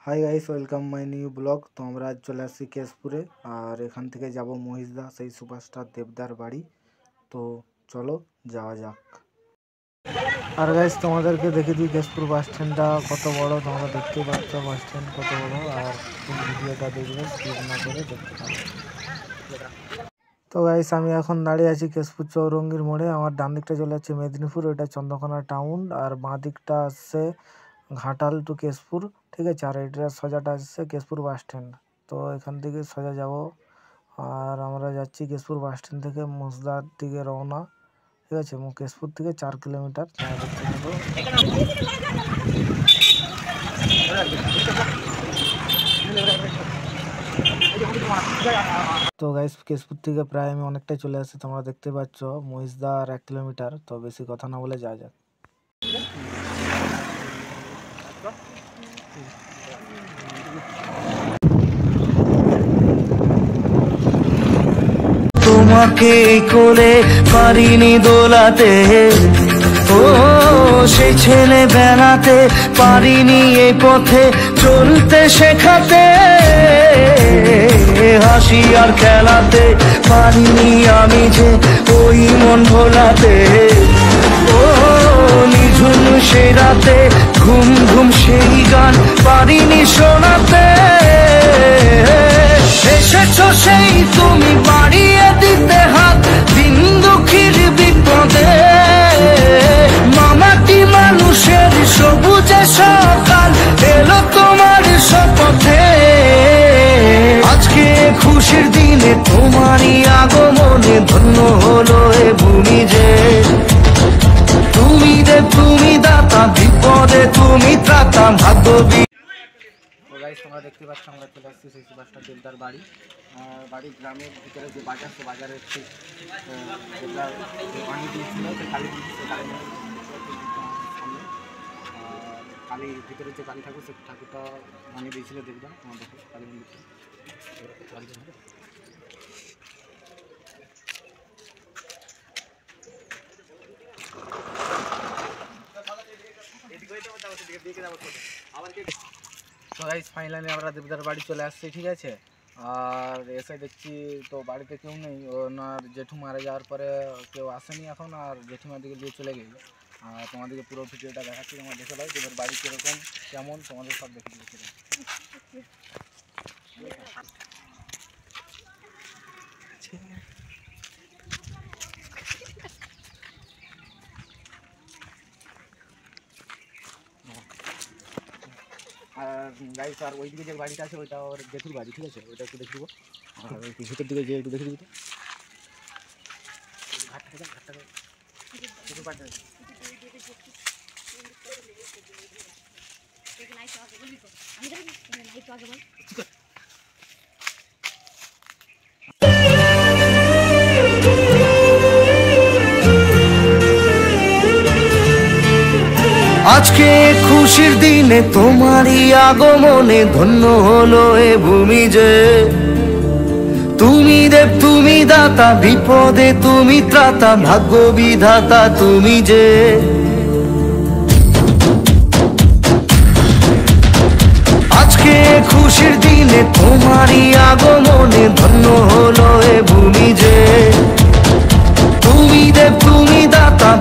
High guys welcome my new blog. तो আমরা আজ চলে আসছি কেশপুরে, আর এখান থেকে যাব মহিষদা সেই সুপারস্টার দেবদার বাড়ি। তো চলো যাওয়া যাক। আর গাইস তোমাদেরকে দেখে দিই কেশপুর বাস স্ট্যান্ডটা কত বড়, তোমরা দেখতেই পাচ্ছ বাস স্ট্যান্ড কত বড়। আর ফুল ভিডিওটা দেখবে, স্কিপ না করে দেখতে পাবে। তো গাইস আমি এখন দাঁড়িয়ে আছি কেশপুর চৌরঙ্গীর মোড়ে। আমার ডান দিকটা চলে যাচ্ছে মেদিনীপুর, ওইটা চন্দ্রকোনা টাউন, আর বাঁ দিকটা আসছে ঘাটাল টু কেশপুর, ঠিক আছে। আর এটা সোজাটা আসছে কেশপুর বাস স্ট্যান্ড। তো এখান থেকে সোজা যাব, আর আমরা যাচ্ছি কেশপুর বাস স্ট্যান্ড থেকে মহিষদার দিকে রওনা, ঠিক আছে। কেশপুর থেকে 4 কিলোমিটার। তো গাইস কেশপুর থেকে প্রায় আমি অনেকটাই চলে আসছি, তোমরা দেখতে পাচ্ছ মহিষদা আর 1 কিলোমিটার। তো বেশি কথা না বলে যাওয়া যাক। তোমাকে কোলে পারিনি দোলাতে, ও সেই ছেলে বেলাতে পারিনি এই পথে চলতে শেখাতে, হাসি আর খেলাতে পারিনি আমি যে ওই মন ভোলাতে, ও নিঝুম সেই রাতে ঘুম ঘুম সেই গান পারিনি শোনাতে, এসেছো সেই তুমি বাড়িয়ে দিতে হাত দিন দুঃখীর বিপদে, মামাটি মানুষের সবুজে সকাল এলো তোমার শপথে, আজকে খুশির দিনে তোমারই আগমনে ধন্য হলো এ ভূমি যে, তুমি দেব তুমি দাতা বিপদে তুমি ত্রাতা ভাগ্যবী। তোমরা দেখতে পাচ্ছ আমরা চলে আসছি সেই সুপারস্টার দেবদার বাড়ি। বাড়ির গ্রামের ভিতরে যে বাজার, সে বাজারের ঠিক দেবদার পানি দিয়েছিল সে কালী দিচ্ছে, সামনে কালীর ভিতরে যে কালী ঠাকুর, সে ঠাকুরটা বানিয়ে দিয়েছিল দেবদার। তোমার দেখো কালী মন্দিরটা। তো গাইস ফাইনালি আমরা দেবদার বাড়ি চলে আসছি, ঠিক আছে। আর এসে দেখছি তো বাড়িতে কেউ নেই, ওনার জেঠু মারা যাওয়ার পরে কেউ আসেনি এখন, আর জেঠিমার দিকে দিয়ে চলে গেছে। আর তোমাদেরকে পুরো ভিডিওটা দেখাচ্ছি, তোমার দেখে দাও দেবের বাড়ি কীরকম কেমন, তোমাদের সব দেখে দিয়েছি। আর গাইস আর ওইদিকে যে বাড়িটা আছে ওইটা ওর জেঠুর বাড়ি, ঠিক আছে। ওইটা একটু দেখে দেবো। আর ওই ভিতর দিকে যে একটু দেখে দিবি, তো ঘাটটা আজকে খুশির দিনে তোমারই আগমনে ধন্য হলো এ ভূমি যে, তুমি দেব তুমি দাতা বিপদে তুমি ত্রাতা ভাগ্য বিধাতা তুমি যে, আজকে খুশির দিনে তোমারই আগমনে ধন্য হলো এ ভূমি যে, তুমি দেব তুমি দাতা।